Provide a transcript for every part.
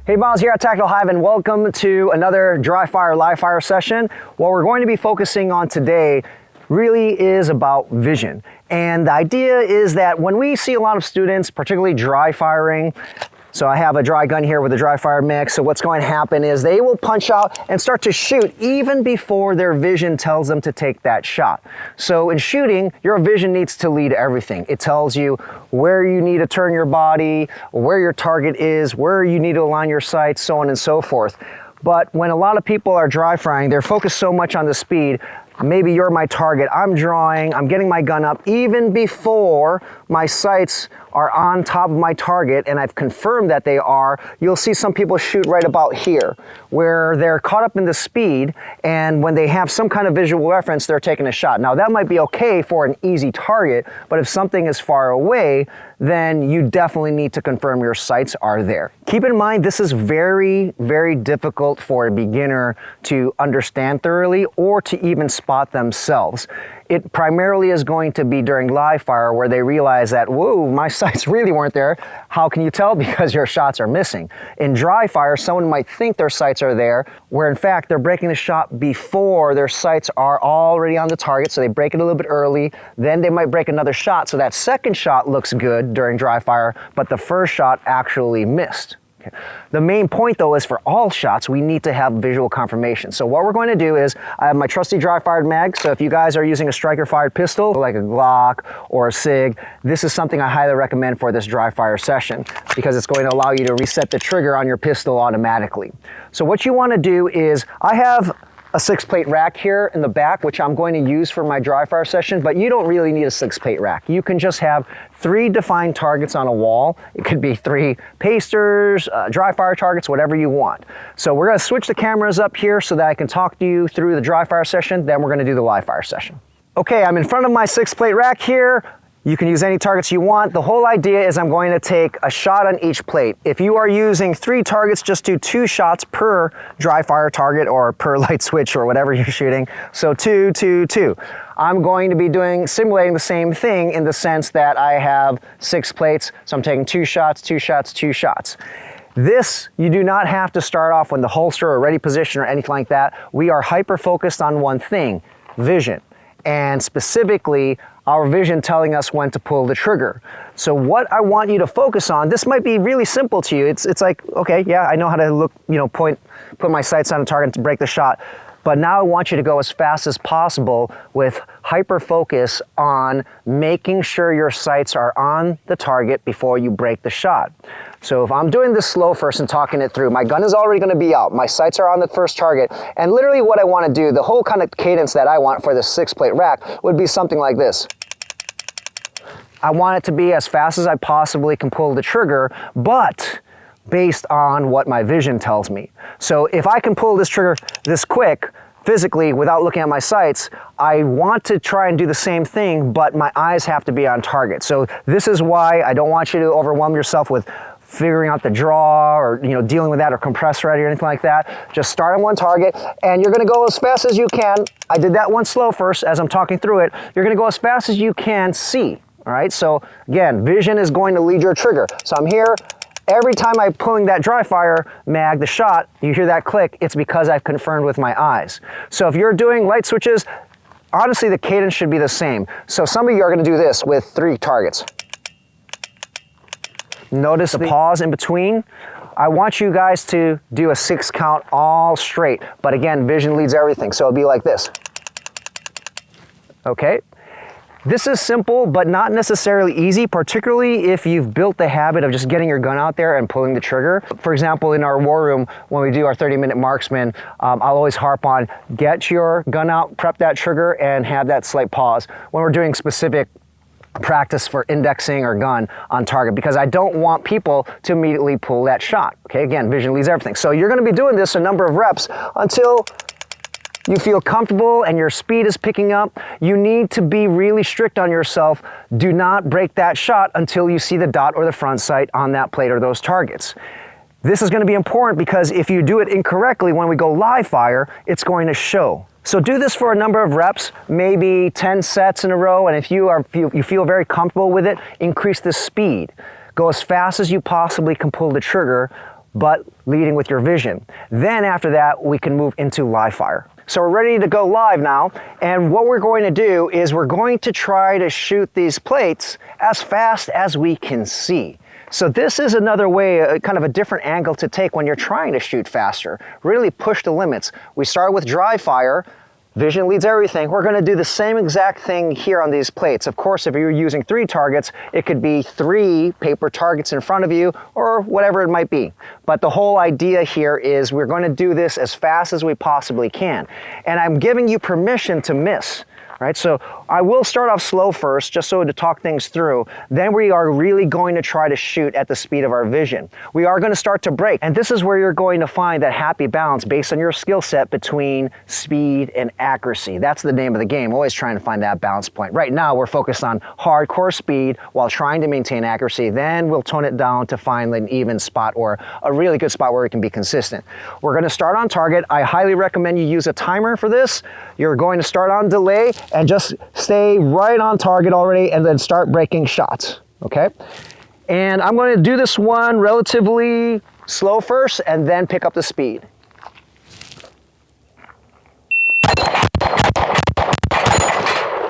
Hey, Myles here at Tactical Hyve, and welcome to another dry fire, live fire session. What we're going to be focusing on today really is about vision. And the idea is that when we see a lot of students, particularly dry firing, so I have a dry gun here with a dry fire mix, so what's going to happen is they will punch out and start to shoot even before their vision tells them to take that shot. So in shooting, your vision needs to lead everything. It tells you where you need to turn your body, where your target is, where you need to align your sights, so on and so forth. But when a lot of people are dry firing, they're focused so much on the speed. Maybe you're my target, I'm drawing, I'm getting my gun up even before my sights are on top of my target, and I've confirmed that they are. You'll see some people shoot right about here, where they're caught up in the speed, and when they have some kind of visual reference, they're taking a shot. Now that might be okay for an easy target, but if something is far away, then you definitely need to confirm your sights are there. Keep in mind, this is very, very difficult for a beginner to understand thoroughly or to even spot themselves. It primarily is going to be during live fire where they realize that, whoa, my sights really weren't there. How can you tell? Because your shots are missing. In dry fire, someone might think their sights are there, where in fact they're breaking the shot before their sights are already on the target, so they break it a little bit early, then they might break another shot, so that second shot looks good during dry fire, but the first shot actually missed. The main point though is for all shots, we need to have visual confirmation. So what we're going to do is, I have my trusty dry fired mag. So if you guys are using a striker fired pistol, like a Glock or a SIG, this is something I highly recommend for this dry fire session because it's going to allow you to reset the trigger on your pistol automatically. So what you want to do is, I have a 6-plate rack here in the back, which I'm going to use for my dry fire session, but you don't really need a 6-plate rack. You can just have 3 defined targets on a wall. It could be 3 pasters, dry fire targets, whatever you want. So we're going to switch the cameras up here so that I can talk to you through the dry fire session, then we're going to do the live fire session. Okay, I'm in front of my 6-plate rack here. You can use any targets you want. The whole idea is I'm going to take a shot on each plate. If you are using 3 targets, just do 2 shots per dry fire target or per light switch or whatever you're shooting. So 2, 2, 2. I'm going to be simulating the same thing in the sense that I have 6 plates, so I'm taking 2 shots, 2 shots, 2 shots. This, you do not have to start off with the holster or ready position or anything like that. We are hyper-focused on one thing, vision. And specifically, our vision telling us when to pull the trigger. So what I want you to focus on, this might be really simple to you. It's like, okay, yeah, I know how to look, put my sights on a target to break the shot. But now I want you to go as fast as possible with hyper focus on making sure your sights are on the target before you break the shot. So if I'm doing this slow first and talking it through, my gun is already going to be out. My sights are on the first target. And literally what I want to do, the whole kind of cadence that I want for this 6-plate rack would be something like this. I want it to be as fast as I possibly can pull the trigger, but based on what my vision tells me. So if I can pull this trigger this quick, physically, without looking at my sights, I want to try and do the same thing, but my eyes have to be on target. So this is why I don't want you to overwhelm yourself with figuring out the draw or dealing with that or compress ready or anything like that. Just start on one target and you're gonna go as fast as you can. I did that one slow first as I'm talking through it. You're gonna go as fast as you can see, all right? So again, vision is going to lead your trigger. So I'm here. Every time I'm pulling that dry fire mag, the shot, you hear that click, it's because I've confirmed with my eyes. So if you're doing light switches, honestly, the cadence should be the same. So some of you are gonna do this with 3 targets. Notice the pause in between. I want you guys to do a 6 count all straight, but again, vision leads everything. So it'll be like this. Okay. This is simple, but not necessarily easy, particularly if you've built the habit of just getting your gun out there and pulling the trigger. For example, in our war room, when we do our 30-minute marksman, I'll always harp on, get your gun out, prep that trigger, and have that slight pause when we're doing specific practice for indexing or gun on target, because I don't want people to immediately pull that shot. Okay, again, vision leads everything. So you're gonna be doing this a number of reps until you feel comfortable and your speed is picking up. You need to be really strict on yourself. Do not break that shot until you see the dot or the front sight on that plate or those targets. This is going to be important because if you do it incorrectly when we go live fire, it's going to show. So do this for a number of reps, maybe 10 sets in a row, and if you feel very comfortable with it, increase the speed. Go as fast as you possibly can pull the trigger, but leading with your vision. Then after that, we can move into live fire. So we're ready to go live now, and what we're going to do is we're going to try to shoot these plates as fast as we can see. So this is another way, kind of a different angle to take when you're trying to shoot faster. Really push the limits. We start with dry fire. Vision leads everything. We're going to do the same exact thing here on these plates. Of course, if you're using 3 targets, it could be 3 paper targets in front of you or whatever it might be. But the whole idea here is we're going to do this as fast as we possibly can. And I'm giving you permission to miss. Right, so I will start off slow first, just so to talk things through. Then we are really going to try to shoot at the speed of our vision. We are going to start to break, and this is where you're going to find that happy balance based on your skill set between speed and accuracy. That's the name of the game, always trying to find that balance point. Right now, we're focused on hardcore speed while trying to maintain accuracy. Then we'll tone it down to find an even spot or a really good spot where we can be consistent. We're going to start on target. I highly recommend you use a timer for this. You're going to start on delay and just stay right on target already and then start breaking shots, okay? And I'm going to do this one relatively slow first and then pick up the speed.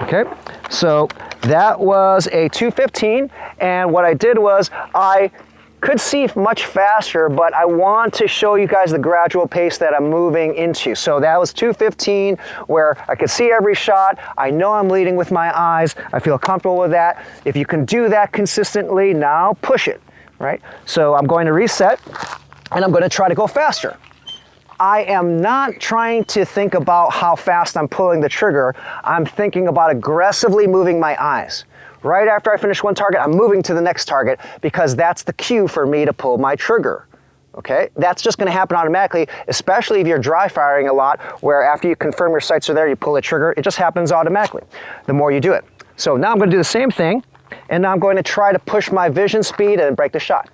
Okay, so that was a 215, and what I did was I could see much faster, but I want to show you guys the gradual pace that I'm moving into. So that was 215, where I could see every shot. I know I'm leading with my eyes. I feel comfortable with that. If you can do that consistently, now push it, right? So I'm going to reset, and I'm going to try to go faster. I am not trying to think about how fast I'm pulling the trigger. I'm thinking about aggressively moving my eyes. Right after I finish one target, I'm moving to the next target because that's the cue for me to pull my trigger, okay? That's just gonna happen automatically, especially if you're dry firing a lot, where after you confirm your sights are there, you pull the trigger, it just happens automatically, the more you do it. So now I'm gonna do the same thing, and now I'm going to try to push my vision speed and break the shot.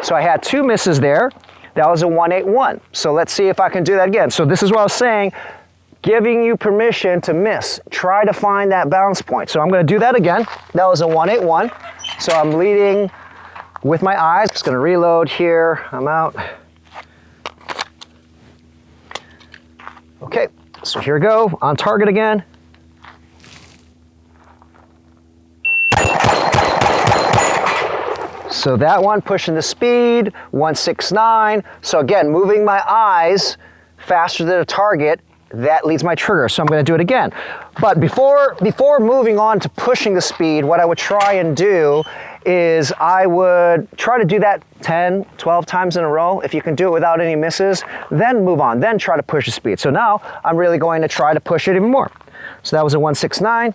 So I had 2 misses there. That was a 181. So let's see if I can do that again. So this is what I was saying, giving you permission to miss. Try to find that balance point. So I'm going to do that again. That was a 181. So I'm leading with my eyes. Just going to reload here. I'm out. Okay, so here we go. On target again. So that one, pushing the speed, 169. So again, moving my eyes faster than a target, that leads my trigger. So I'm going to do it again. But before moving on to pushing the speed, what I would try and do is I would try to do that 10, 12 times in a row. If you can do it without any misses, then move on, then try to push the speed. So now I'm really going to try to push it even more. So that was a 169.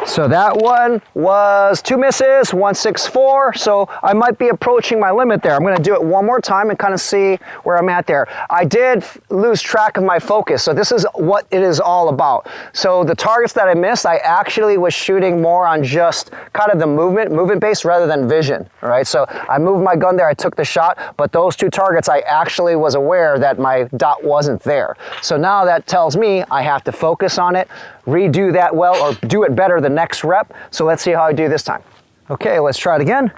So that one was 2 misses, 164. So I might be approaching my limit there. I'm going to do it one more time and kind of see where I'm at there. I did lose track of my focus. So this is what it is all about. So the targets that I missed, I actually was shooting more on just kind of the movement based rather than vision. All right. So I moved my gun there. I took the shot, but those 2 targets, I actually was aware that my dot wasn't there. So now that tells me I have to focus on it, redo that well, or do it better the next rep. So let's see how I do this time. Okay, let's try it again.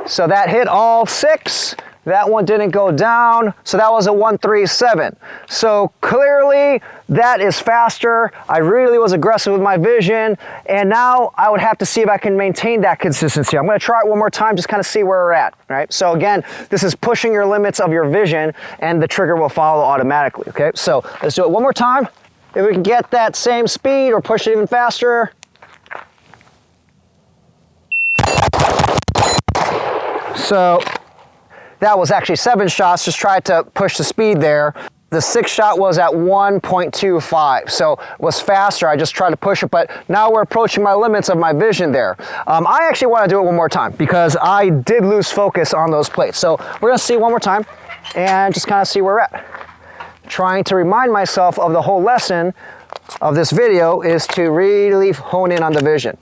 So that hit all 6. That one didn't go down, so that was a 137. So clearly that is faster. I really was aggressive with my vision, and now I would have to see if I can maintain that consistency. I'm going to try it one more time, just kind of see where we're at, right? So again, this is pushing your limits of your vision, and the trigger will follow automatically, okay? So let's do it one more time. If we can get that same speed or push it even faster. So that was actually 7 shots, just tried to push the speed there. The 6th shot was at 1.25, so it was faster. I just tried to push it, but now we're approaching my limits of my vision there. I actually want to do it one more time because I did lose focus on those plates. So we're going to see one more time and just kind of see where we're at. Trying to remind myself of the whole lesson of this video is to really hone in on the vision.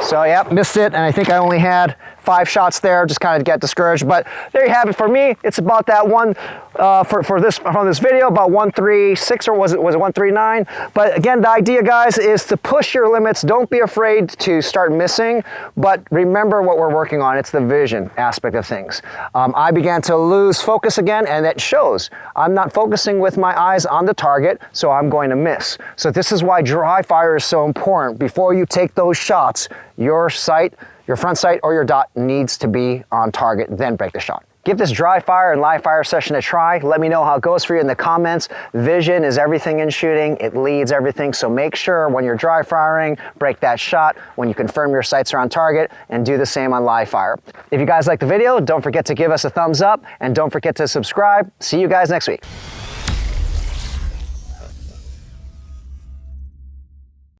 So yeah, missed it, and I think I only had 5 shots there, just kind of get discouraged. But there you have it. For me, it's about that one, from this video, about 136, or was it 139? But again, the idea, guys, is to push your limits. Don't be afraid to start missing, but remember what we're working on. It's the vision aspect of things. I began to lose focus again, and it shows. I'm not focusing with my eyes on the target, so I'm going to miss. So this is why dry fire is so important. Before you take those shots, your sight, your front sight or your dot needs to be on target, then break the shot. Give this dry fire and live fire session a try. Let me know how it goes for you in the comments. Vision is everything in shooting. It leads everything. So make sure when you're dry firing, break that shot when you confirm your sights are on target, and do the same on live fire. If you guys like the video, don't forget to give us a thumbs up, and don't forget to subscribe. See you guys next week.